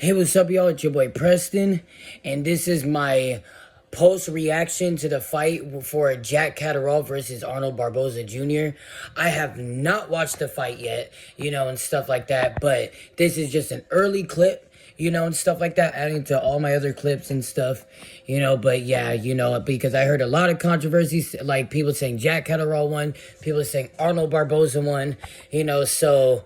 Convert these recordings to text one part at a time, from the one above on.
Hey, what's up, y'all? It's your boy Preston, and this is my post reaction to the fight for Jack Catterall versus Arnold Barboza Jr. I have not watched the fight yet, and stuff like that, but this is just an early clip, and stuff like that, adding to all my other clips and stuff, but yeah, because I heard a lot of controversies, like people saying Jack Catterall won, people saying Arnold Barboza won, so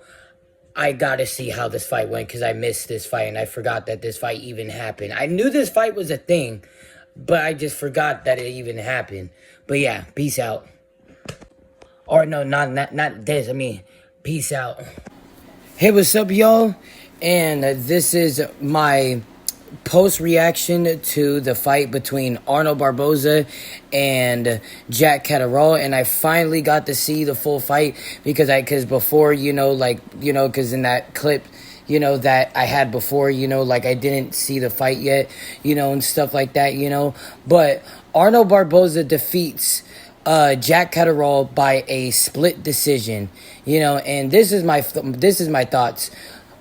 I gotta see how this fight went because I missed this fight and I forgot that this fight even happened. I knew this fight was a thing, but I just forgot that it even happened. But yeah, peace out. Or no, not this. I mean, peace out. Hey, what's up, y'all? And this is my post reaction to the fight between Arnold Barboza and Jack Catterall, and I finally got to see the full fight because before, because in that clip, that I had before, I didn't see the fight yet, and stuff like that, but Arnold Barboza defeats Jack Catterall by a split decision, and this is my thoughts.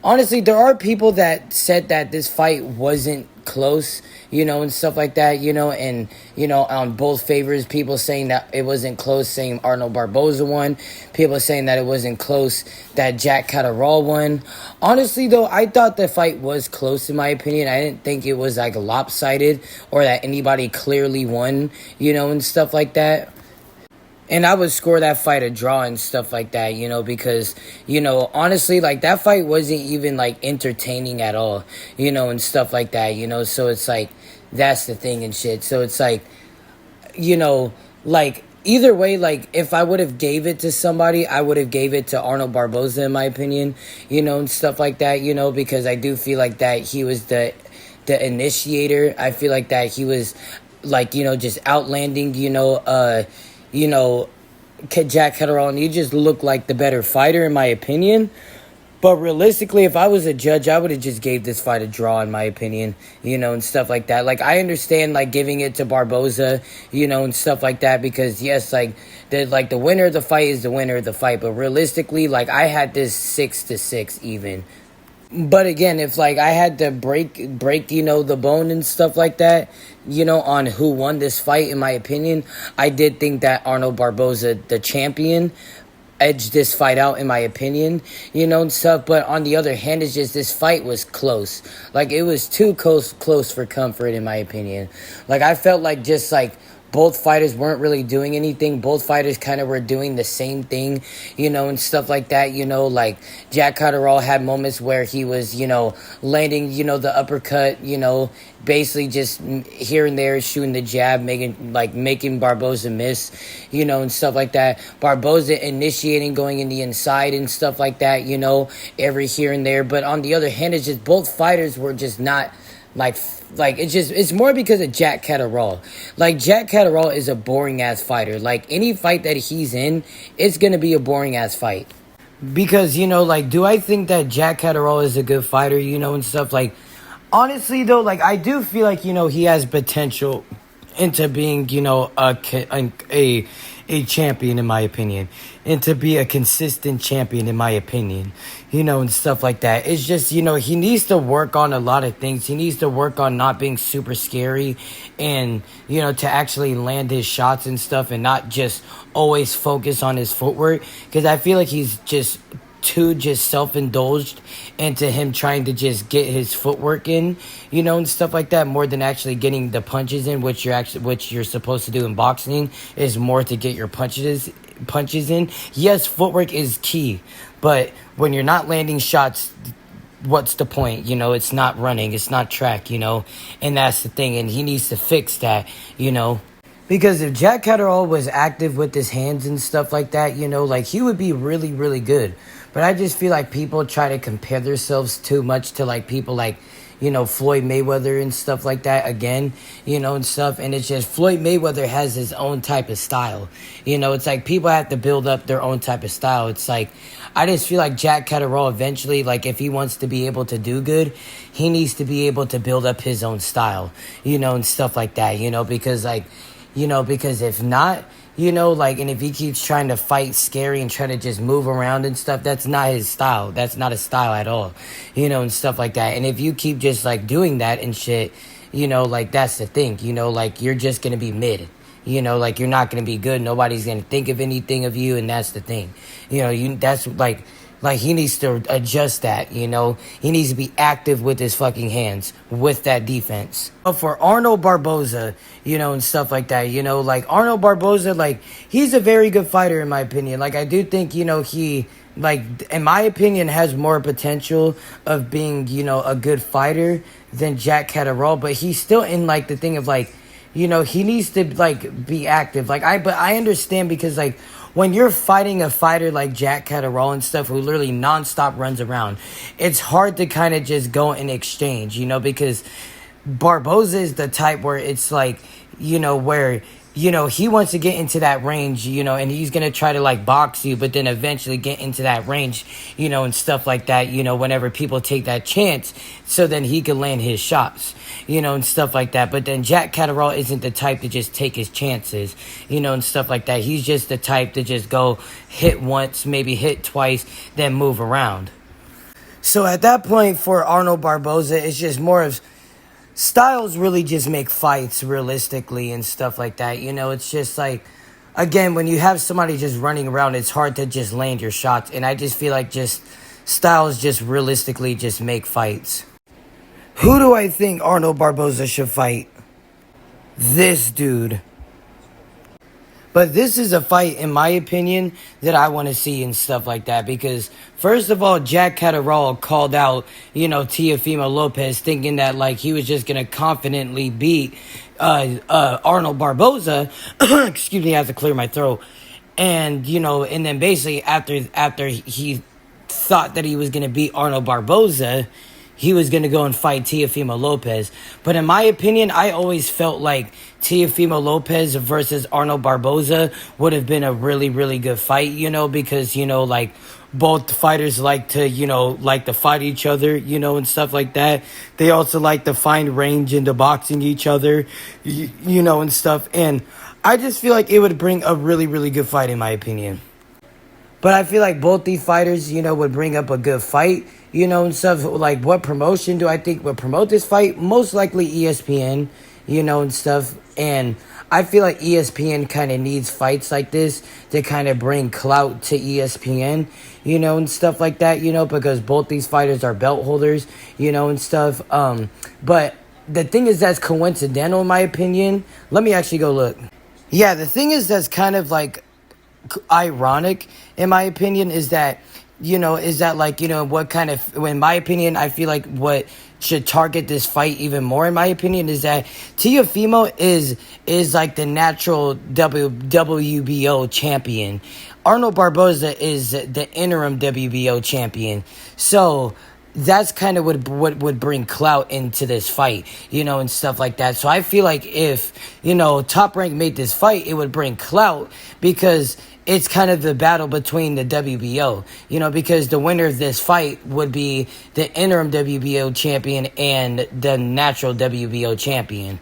Honestly, there are people that said that this fight wasn't close, and stuff like that, and, on both favors, people saying that it wasn't close, saying Arnold Barboza won, people saying that it wasn't close, that Jack Catterall won. Honestly, though, I thought the fight was close, in my opinion. I didn't think it was, lopsided, or that anybody clearly won, and stuff like that. And I would score that fight a draw and stuff like that, because, honestly, that fight wasn't even, entertaining at all, and stuff like that, so it's that's the thing and shit. So it's either way, if I would have gave it to somebody, I would have gave it to Arnold Barboza, in my opinion, and stuff like that, because I do feel like that he was the initiator. I feel like that he was, just outlanding, Jack Catterall, and he just looked like the better fighter, in my opinion. But realistically, if I was a judge, I would have just gave this fight a draw, in my opinion, and stuff like that. I understand, giving it to Barboza, and stuff like that, because, yes, the winner of the fight is the winner of the fight. But realistically, I had this 6-6 even. But again, if I had to break the bone and stuff like that, on who won this fight, in my opinion, I did think that Arnold Barboza, the champion, edged this fight out, in my opinion, and stuff. But on the other hand, it's just this fight was close. It was too close for comfort, in my opinion. I felt both fighters weren't really doing anything. Both fighters kind of were doing the same thing, and stuff like that. Jack Catterall had moments where he was, landing, the uppercut, basically just here and there shooting the jab, making Barboza miss, and stuff like that. Barboza initiating, going in the inside and stuff like that, every here and there. But on the other hand, it's just both fighters were just not it's more because of Jack Catterall. Jack Catterall is a boring ass fighter. Any fight that he's in, it's gonna be a boring ass fight. Because, do I think that Jack Catterall is a good fighter, and stuff? Honestly, though, I do feel he has potential into being, a champion, in my opinion, and to be a consistent champion, in my opinion, and stuff like that. It's just, he needs to work on a lot of things. He needs to work on not being super scary and, to actually land his shots and stuff and not just always focus on his footwork, because I feel he's just too self-indulged into him trying to just get his footwork in, and stuff like that, more than actually getting the punches in, which you're supposed to do in boxing, is more to get your punches in. Yes, footwork is key, but when you're not landing shots, what's the point? It's not running, it's not track, and that's the thing, and he needs to fix that, Because if Jack Catterall was active with his hands and stuff like that, he would be really, really good. But I just feel people try to compare themselves too much to people Floyd Mayweather and stuff like that again, and stuff. And it's just Floyd Mayweather has his own type of style. It's people have to build up their own type of style. It's I just feel Jack Catterall eventually, if he wants to be able to do good, he needs to be able to build up his own style, and stuff like that, because because if not, like, and if he keeps trying to fight scary and try to just move around and stuff, that's not his style. That's not his style at all, and stuff like that. And if you keep just, like, doing that and shit, like, that's the thing, like, you're just gonna be mid. Like, you're not gonna be good. Nobody's gonna think of anything of you, and that's the thing. That's, like, he needs to adjust that, He needs to be active with his fucking hands, with that defense. But for Arnold Barboza, and stuff like that, like, Arnold Barboza, like, he's a very good fighter, in my opinion. Like, I do think, he, like, in my opinion, has more potential of being, a good fighter than Jack Catterall. But he's still in, like, the thing of, like, he needs to, like, be active. Like, but I understand because, like, when you're fighting a fighter like Jack Catterall and stuff who literally nonstop runs around, it's hard to kind of just go and exchange, because Barboza is the type where it's like, where, he wants to get into that range, and he's going to try to, like, box you, but then eventually get into that range, and stuff like that, whenever people take that chance, so then he can land his shots, and stuff like that. But then Jack Catterall isn't the type to just take his chances, and stuff like that. He's just the type to just go hit once, maybe hit twice, then move around. So at that point for Arnold Barboza, it's just more of styles really just make fights realistically and stuff like that. It's just like, again, when you have somebody just running around, it's hard to just land your shots. And I just feel like just styles just realistically just make fights. Who do I think Arnold Barboza should fight? This dude. But this is a fight, in my opinion, that I want to see and stuff like that. Because, first of all, Jack Catterall called out, Teofimo Lopez, thinking that, like, he was just going to confidently beat Arnold Barboza. Excuse me, I have to clear my throat. And, and then basically after he thought that he was going to beat Arnold Barboza, he was going to go and fight Teofimo Lopez. But in my opinion, I always felt like Teofimo Lopez versus Arnold Barboza would have been a really, really good fight, because, like, both fighters like to fight each other, and stuff like that. They also like to find range into boxing each other, and stuff. And I just feel like it would bring a really, really good fight, in my opinion. But I feel like both these fighters, would bring up a good fight, and stuff. Like, what promotion do I think would promote this fight? Most likely ESPN, and stuff. And I feel like ESPN kind of needs fights like this to kind of bring clout to ESPN, and stuff like that, because both these fighters are belt holders, and stuff. But the thing is that's coincidental, in my opinion. Let me actually go look. Yeah, the thing is that's kind of, like, ironic, in my opinion, is that, what kind of, in my opinion, I feel like what should target this fight even more, in my opinion, is that Teofimo is like the natural WBO champion. Arnold Barboza is the interim WBO champion. So that's kind of what would bring clout into this fight, and stuff like that. So I feel like if, Top Rank made this fight, it would bring clout because it's kind of the battle between the WBO, because the winner of this fight would be the interim WBO champion and the natural WBO champion.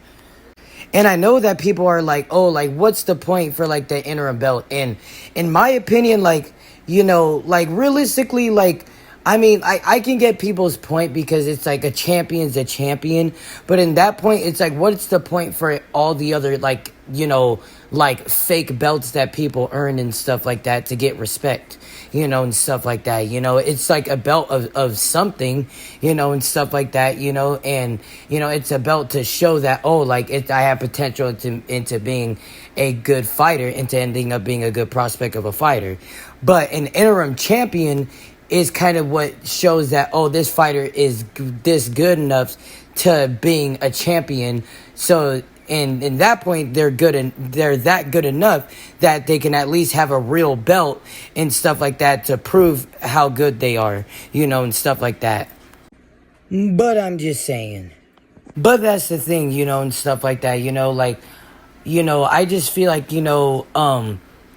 And I know that people are like, oh, like, what's the point for, like, the interim belt? And in my opinion, like, like, realistically, like, I mean, I can get people's point because it's like a champion's a champion. But in that point, it's like, what's the point for all the other, like, like fake belts that people earn and stuff like that to get respect, and stuff like that. It's like a belt of something, and stuff like that, and, it's a belt to show that, oh, like, I have potential into being a good fighter, into ending up being a good prospect of a fighter. But an interim champion is kind of what shows that, oh, this fighter is this good enough to being a champion. So, and in that point, they're good and they're that good enough that they can at least have a real belt and stuff like that to prove how good they are, and stuff like that. But I'm just saying. But that's the thing, and stuff like that, like, I just feel like,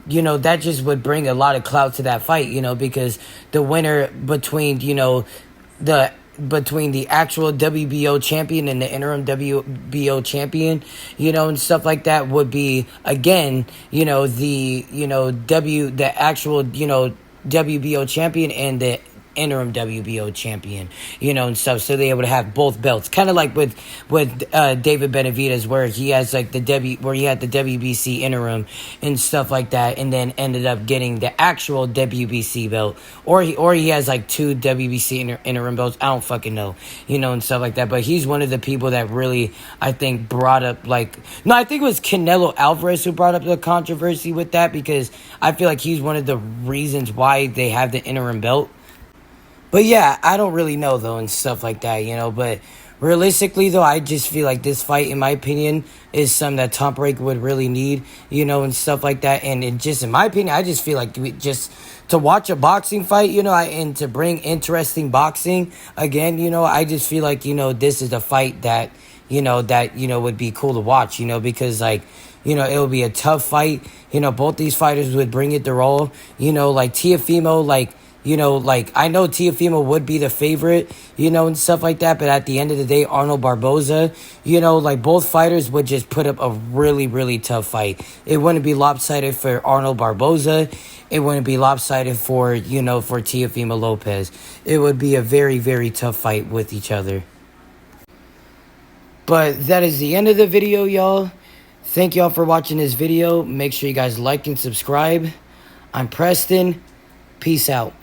that just would bring a lot of clout to that fight, because the winner between, the between the actual WBO champion and the interim WBO champion, and stuff like that would be, again, the actual, WBO champion and the interim WBO champion, and stuff. So they would have both belts, kind of like with David Benavidez, where he has like where he had the WBC interim and stuff like that, and then ended up getting the actual WBC belt, or he has like two WBC interim belts. I don't fucking know, and stuff like that. But he's one of the people that really, I think, brought up I think it was Canelo Alvarez who brought up the controversy with that, because I feel like he's one of the reasons why they have the interim belt. But yeah, I don't really know, though, and stuff like that, But realistically, though, I just feel like this fight, in my opinion, is something that Top Rank would really need, and stuff like that. And it just, in my opinion, I just feel like just to watch a boxing fight, and to bring interesting boxing again, I just feel like, this is a fight that, would be cool to watch, because, it would be a tough fight. Both these fighters would bring it their all, like Teofimo, I know Teofimo would be the favorite, and stuff like that. But at the end of the day, Arnold Barboza, both fighters would just put up a really, really tough fight. It wouldn't be lopsided for Arnold Barboza. It wouldn't be lopsided for Teofimo Lopez. It would be a very, very tough fight with each other. But that is the end of the video, y'all. Thank y'all for watching this video. Make sure you guys like and subscribe. I'm Preston. Peace out.